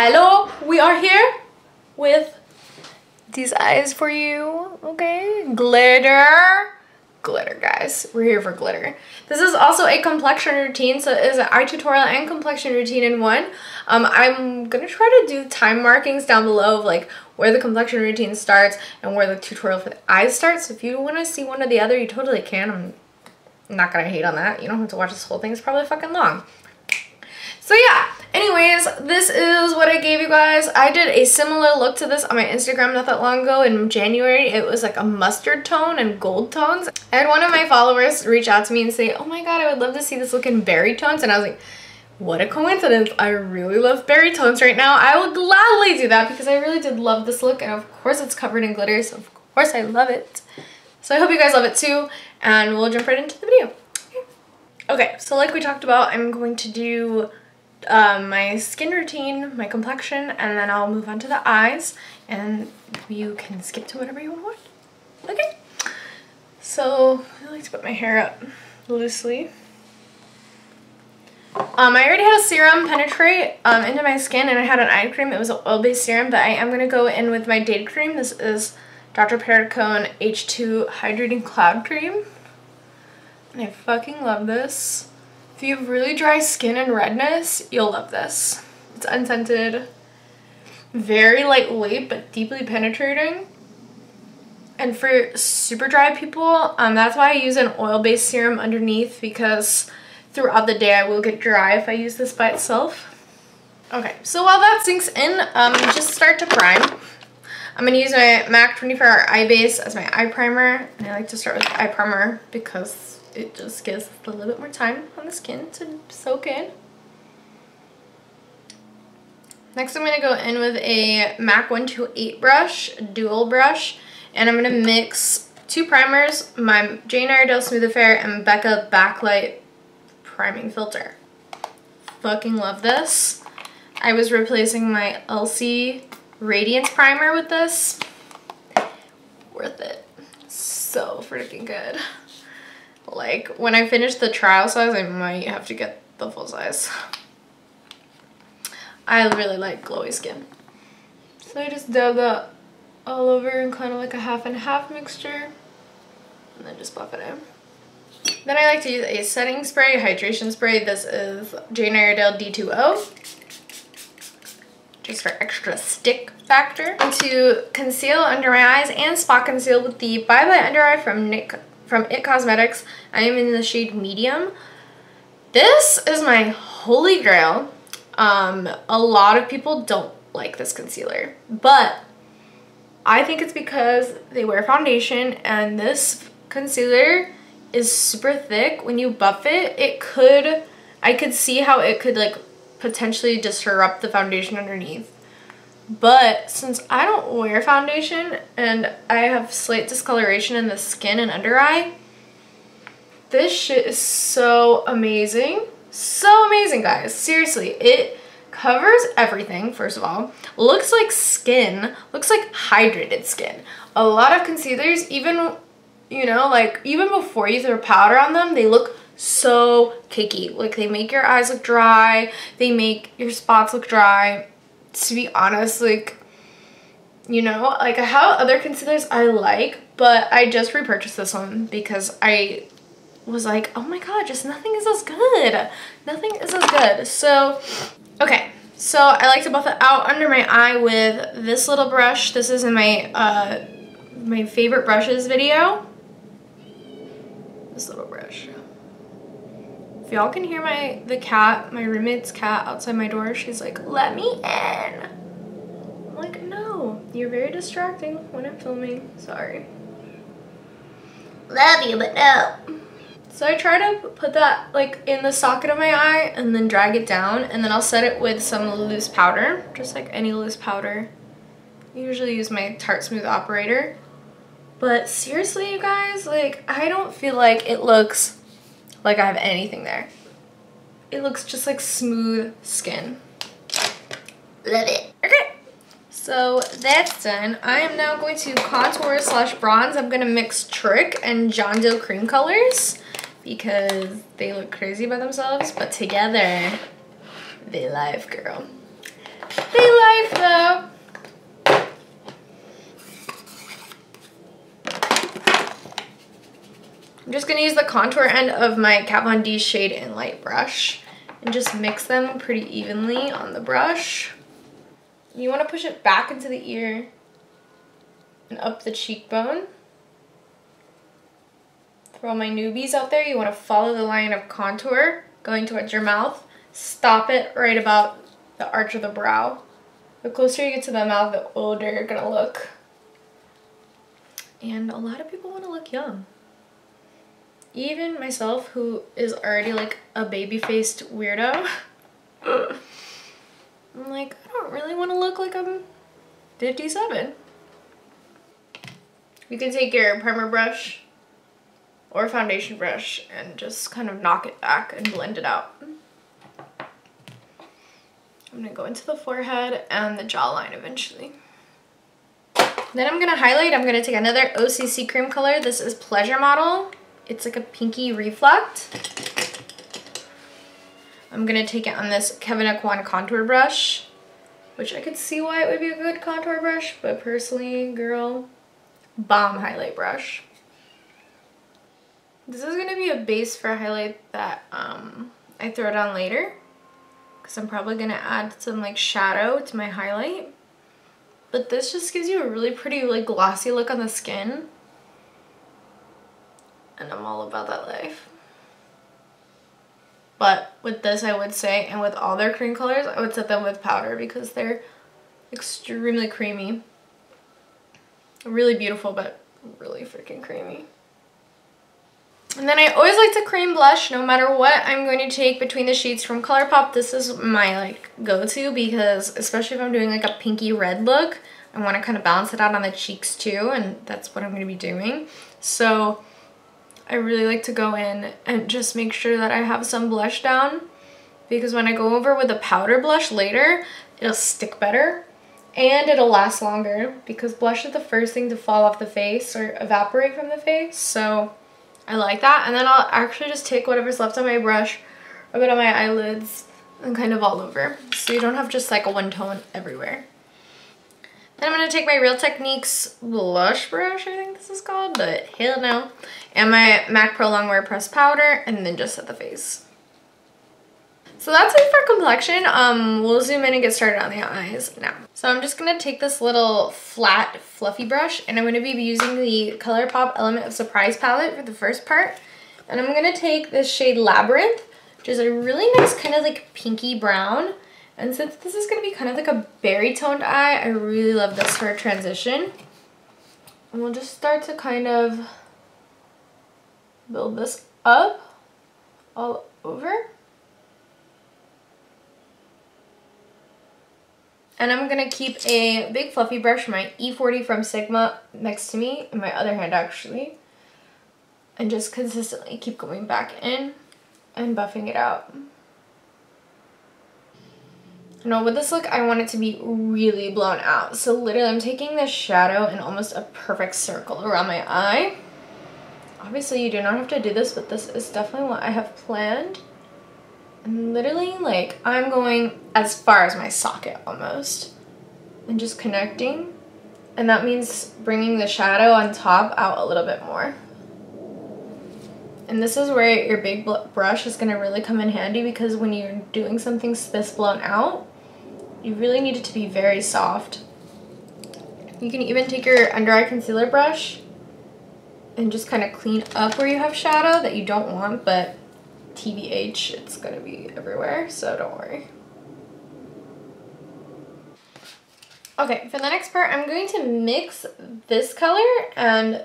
Hello, we are here with these eyes for you, okay? Glitter. Glitter, guys. We're here for glitter. This is also a complexion routine, so it is an eye tutorial and complexion routine in one. I'm gonna try to do time markings down below of like where the complexion routine starts and where the tutorial for the eyes starts. So if you want to see one or the other, you totally can. I'm not gonna hate on that. You don't have to watch this whole thing. It's probably fucking long. So yeah, anyways, this is what I gave you guys. I did a similar look to this on my Instagram not that long ago in January. It was like a mustard tone and gold tones. I had one of my followers reach out to me and say, oh my god, I would love to see this look in berry tones. And I was like, what a coincidence. I really love berry tones right now. I will gladly do that because I really did love this look. And of course it's covered in glitter, so of course I love it. So I hope you guys love it too. And we'll jump right into the video. Okay, so like we talked about, I'm going to do my skin routine, my complexion, and then I'll move on to the eyes, and you can skip to whatever you want to watch. Okay, so I like to put my hair up loosely. I already had a serum penetrate into my skin, and I had an eye cream. It was an oil-based serum, but I am going to go in with my day cream. This is Dr. Perricone H2 Hydrating Cloud Cream, and I fucking love this. If you have really dry skin and redness, you'll love this. It's unscented, very lightweight, but deeply penetrating. And for super dry people, that's why I use an oil-based serum underneath, because throughout the day I will get dry if I use this by itself. Okay, so while that sinks in, just start to prime. I'm going to use my MAC 24-Hour Eye Base as my eye primer. And I like to start with eye primer because it just gives a little bit more time on the skin to soak in. Next, I'm going to go in with a MAC 128 brush, dual brush, and I'm going to mix two primers, my Jane Iredale Smooth Affair and Becca Backlight Priming Filter. Fucking love this. I was replacing my Elsie Radiance Primer with this. Worth it. So freaking good. Like, when I finish the trial size, I might have to get the full size. I really like glowy skin. So I just dab that all over in kind of like a half and half mixture. And then just buff it in. Then I like to use a setting spray, hydration spray. This is Jane Iredale D2O. Just for extra stick factor. And to conceal under my eyes and spot conceal with the Bye Bye Under Eye from It Cosmetics. I am in the shade medium. This is my holy grail. A lot of people don't like this concealer, but I think it's because they wear foundation, and this concealer is super thick. When you buff it, I could see how it could like potentially disrupt the foundation underneath. But since I don't wear foundation and I have slight discoloration in the skin and under eye, this shit is so amazing. So amazing, guys. Seriously, it covers everything, first of all. Looks like skin. Looks like hydrated skin. A lot of concealers, even, you know, like even before you throw powder on them, they look so cakey. Like they make your eyes look dry. They make your spots look dry. To be honest, like, you know, like I have other concealers I like, but I just repurchased this one because I was like, oh my god, just nothing is as good. Nothing is as good. So, okay. So I like to buff it out under my eye with this little brush. This is in my my favorite brushes video. This little brush. If y'all can hear my roommate's cat outside my door, she's like, let me in. I'm like, no, you're very distracting when I'm filming. Sorry. Love you, but no. So I try to put that like in the socket of my eye and then drag it down, and then I'll set it with some loose powder, just like any loose powder. I usually use my Tarte Smooth Operator. But seriously, you guys, like I don't feel like it looks like I have anything there. It looks just like smooth skin. Love it. Okay, so that's done. I am now going to contour / bronze. I'm gonna mix Trick and John Dill cream colors because they look crazy by themselves, but together they live, girl. They I'm just going to use the contour end of my Kat Von D Shade in Light brush and just mix them pretty evenly on the brush. You want to push it back into the ear and up the cheekbone. For all my newbies out there, you want to follow the line of contour going towards your mouth. Stop it right about the arch of the brow. The closer you get to the mouth, the older you're going to look. And a lot of people want to look young. Even myself, who is already like a baby-faced weirdo, I'm like, I don't really want to look like I'm 57. You can take your primer brush or foundation brush and just kind of knock it back and blend it out. I'm going to go into the forehead and the jawline eventually. Then I'm going to highlight. I'm going to take another OCC cream color. This is Pleasure Model. It's like a pinky reflect. I'm going to take it on this Kevyn Aucoin contour brush, which I could see why it would be a good contour brush, but personally, girl, bomb highlight brush. This is going to be a base for a highlight that I throw down later, because I'm probably going to add some like shadow to my highlight. But this just gives you a really pretty like glossy look on the skin. And I'm all about that life. But with this, I would say, and with all their cream colors, I would set them with powder because they're extremely creamy. Really beautiful, but really freaking creamy. And then I always like to cream blush no matter what I'm going to take between the shades from ColourPop. This is my like go-to because especially if I'm doing like a pinky red look, I want to kind of balance it out on the cheeks too, and that's what I'm going to be doing. So I really like to go in and just make sure that I have some blush down because when I go over with a powder blush later, it'll stick better and it'll last longer because blush is the first thing to fall off the face or evaporate from the face. So I like that. And then I'll actually just take whatever's left on my brush, rub it on my eyelids and kind of all over. So you don't have just like a one tone everywhere. Then I'm going to take my Real Techniques blush brush, I think this is called, but hell no. And my MAC Pro Longwear Pressed Powder, and then just set the face. So that's it for complexion. We'll zoom in and get started on the eyes now. So I'm just going to take this little flat, fluffy brush, and I'm going to be using the ColourPop Element of Surprise palette for the first part. And I'm going to take this shade Labyrinth, which is a really nice kind of like pinky brown. And since this is going to be kind of like a berry toned eye, I really love this for a transition. And we'll just start to kind of build this up all over. And I'm going to keep a big fluffy brush, my E40 from Sigma, next to me, in my other hand actually. And just consistently keep going back in and buffing it out. Now with this look, I want it to be really blown out. So literally I'm taking this shadow in almost a perfect circle around my eye. Obviously you do not have to do this, but this is definitely what I have planned. And literally like I'm going as far as my socket almost. And just connecting. And that means bringing the shadow on top out a little bit more. And this is where your big brush is going to really come in handy because when you're doing something this blown out, you really need it to be very soft. You can even take your under eye concealer brush and just kind of clean up where you have shadow that you don't want, but TBH, it's going to be everywhere, so don't worry. Okay, for the next part, I'm going to mix this color and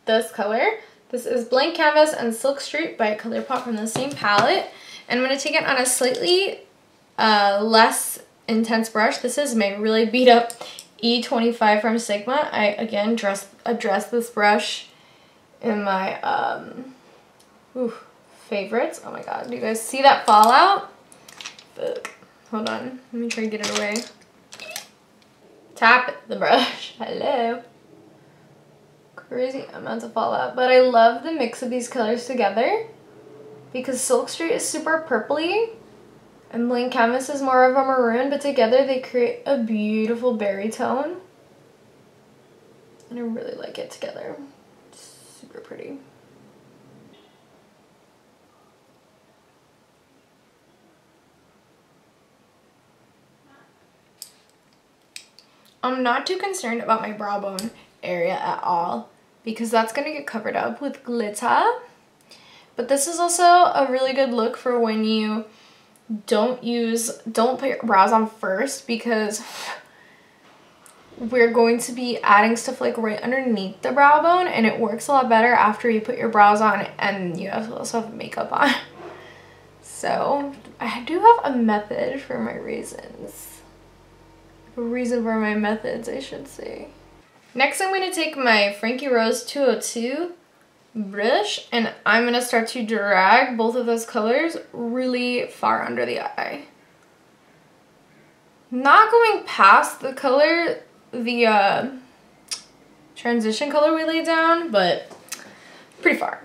this color. This is Blank Canvas and Silk Street by ColourPop from the same palette. And I'm going to take it on a slightly less intense brush. This is my really beat up E25 from Sigma. I, again, addressed this brush in my favorites. Oh my god, do you guys see that fallout? Hold on, let me try to get it away. Tap the brush. Hello. Crazy amounts of fallout, but I love the mix of these colors together because Silk Street is super purpley and Blank Canvas is more of a maroon, but together they create a beautiful berry tone and I really like it together. It's super pretty. I'm not too concerned about my brow bone area at all because that's gonna get covered up with glitter. But this is also a really good look for when you don't put your brows on first, because we're going to be adding stuff like right underneath the brow bone, and it works a lot better after you put your brows on and you also have makeup on. So I do have a method for my reasons. A reason for my methods, I should say. Next, I'm going to take my Frankie Rose 202 brush, and I'm going to start to drag both of those colors really far under the eye. Not going past the color, the transition color we laid down, but pretty far.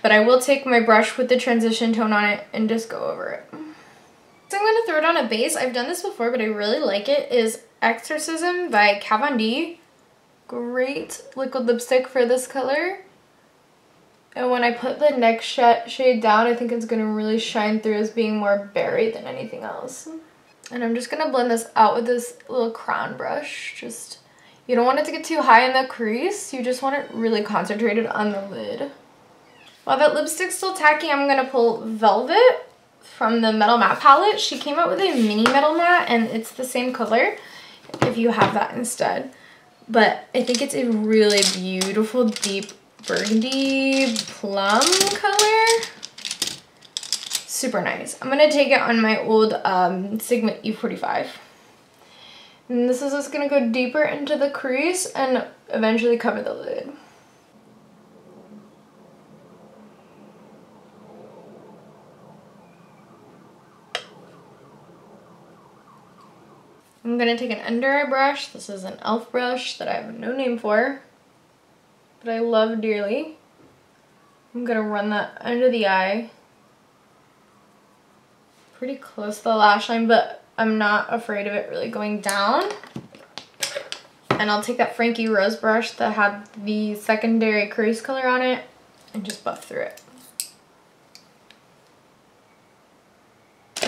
But I will take my brush with the transition tone on it and just go over it. So I'm going to throw down a base. I've done this before, but I really like it. Is Exorcism by Kat Von D. Great liquid lipstick for this color. And when I put the next shade down, I think it's going to really shine through as being more berry than anything else. And I'm just going to blend this out with this little crown brush. You don't want it to get too high in the crease. You just want it really concentrated on the lid. While that lipstick's still tacky, I'm going to pull Velvet from the Metal Matte palette. She came out with a mini Metal Matte, and it's the same color if you have that instead. But I think it's a really beautiful deep burgundy plum color. Super nice. I'm going to take it on my old Sigma E45. And this is just going to go deeper into the crease and eventually cover the lid. I'm going to take an under eye brush. This is an e.l.f. brush that I have no name for, but I love dearly. I'm going to run that under the eye, pretty close to the lash line, but I'm not afraid of it really going down. And I'll take that Frankie Rose brush that had the secondary crease color on it and just buff through it.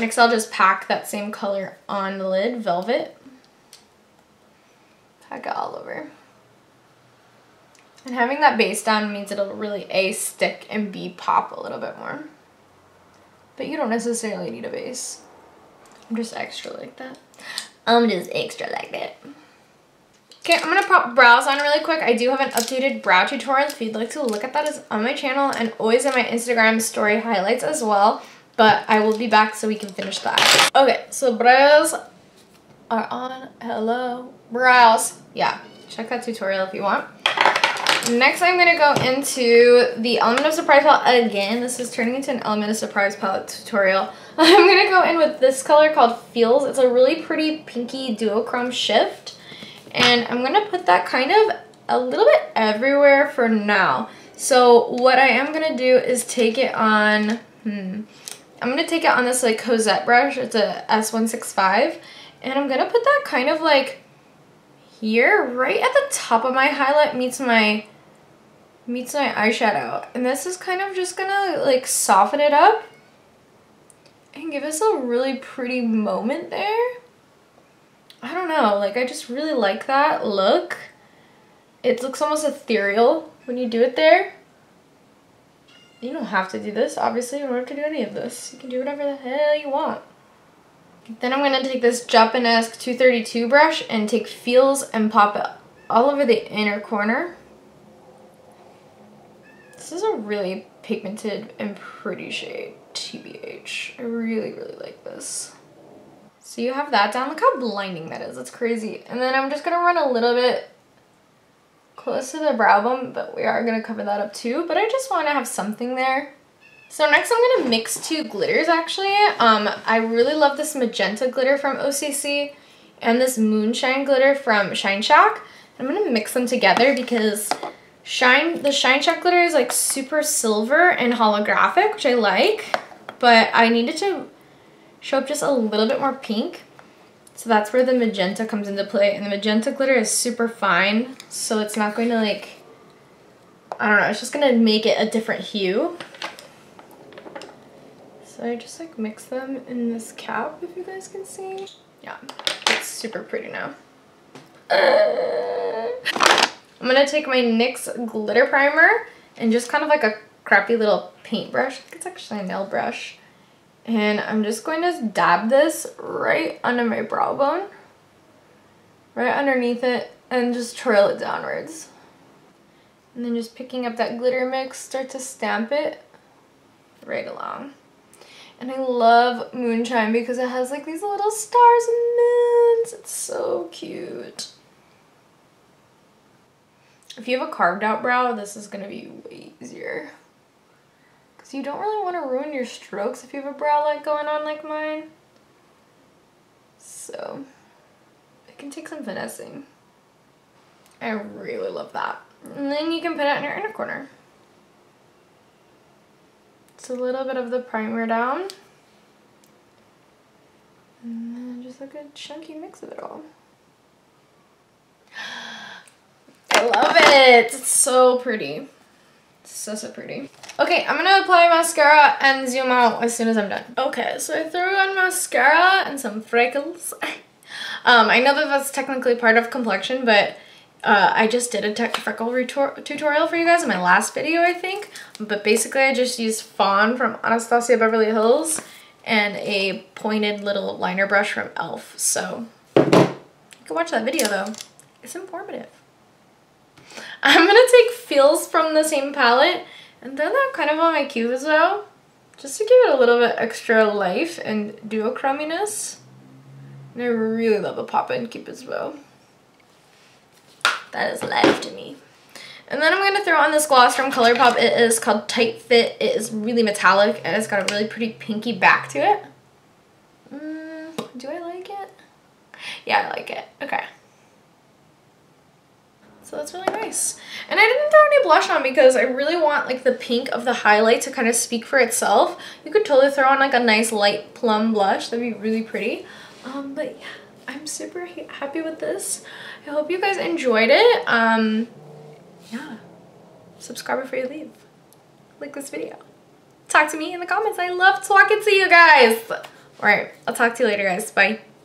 Next, I'll just pack that same color on the lid, Velvet. Pack it all over. And having that base down means it'll really A, stick, and B, pop a little bit more. But you don't necessarily need a base. I'm just extra like that. Okay, I'm gonna pop brows on really quick. I do have an updated brow tutorial. If you'd like to look at that, it's on my channel and always in my Instagram story highlights as well. But I will be back so we can finish that. Okay, so brows are on. Hello, brows. Yeah, check that tutorial if you want. Next, I'm gonna go into the Element of Surprise palette again. This is turning into an Element of Surprise palette tutorial. I'm gonna go in with this color called Feels. It's a really pretty pinky duochrome shift. And I'm gonna put that kind of a little bit everywhere for now. So what I am gonna do is take it on, I'm gonna take it on this like Cosette brush. It's a S165. And I'm gonna put that kind of like here, right at the top of my highlight meets my eyeshadow. And this is kind of just gonna like soften it up and give us a really pretty moment there. I don't know, like I just really like that look. It looks almost ethereal when you do it there. You don't have to do this, obviously. You don't have to do any of this. You can do whatever the hell you want. Then I'm going to take this Japanesque 232 brush and take Feels and pop it all over the inner corner. This is a really pigmented and pretty shade, TBH. I really, really like this. So you have that down. Look how blinding that is. That's crazy. And then I'm just going to run a little bit close to the brow bone, but we are going to cover that up too. But I just want to have something there. So next I'm going to mix two glitters actually. I really love this magenta glitter from OCC and this moonshine glitter from Shine Shack. I'm going to mix them together because the Shine Shack glitter is like super silver and holographic, which I like. But I needed to show up just a little bit more pink. So that's where the magenta comes into play. And the magenta glitter is super fine, so it's not going to like, I don't know, it's just going to make it a different hue. So I just like mix them in this cap, if you guys can see. Yeah, it's super pretty now. I'm gonna take my NYX glitter primer and just kind of like a crappy little paintbrush. I think it's actually a nail brush. And I'm just going to dab this right under my brow bone. Right underneath it, and just trail it downwards. And then just picking up that glitter mix, start to stamp it right along. And I love Moonshine because it has like these little stars and moons. It's so cute. If you have a carved out brow, this is gonna be way easier. Because you don't really want to ruin your strokes if you have a brow like going on like mine. So it can take some finessing. I really love that. And then you can put it in your inner corner. Just a little bit of the primer down. And then just like a chunky mix of it all. I love it! It's so pretty. It's so pretty. Okay, I'm gonna apply mascara and zoom out as soon as I'm done. Okay, so I threw on mascara and some freckles. I know that that's technically part of Complexion, but I just did a freckle tutorial for you guys in my last video, I think. But basically, I just used Fawn from Anastasia Beverly Hills and a pointed little liner brush from e.l.f. So you can watch that video though. It's informative. I'm gonna take Feels from the same palette and throw that kind of on my cube as well, just to give it a little bit extra life and duochrominess. And I really love a pop-in cube as well. That is life to me. And then I'm going to throw on this gloss from ColourPop. It is called Tight Fit. It is really metallic and it's got a really pretty pinky back to it. Do I like it? Yeah, I like it. Okay. So that's really nice. And I didn't throw any blush on because I really want like the pink of the highlight to kind of speak for itself. You could totally throw on like a nice light plum blush. That'd be really pretty. But yeah, I'm super happy with this. I hope you guys enjoyed it. Yeah, subscribe before you leave. Like this video. Talk to me in the comments. I love talking to you guys. All right, I'll talk to you later, guys. Bye.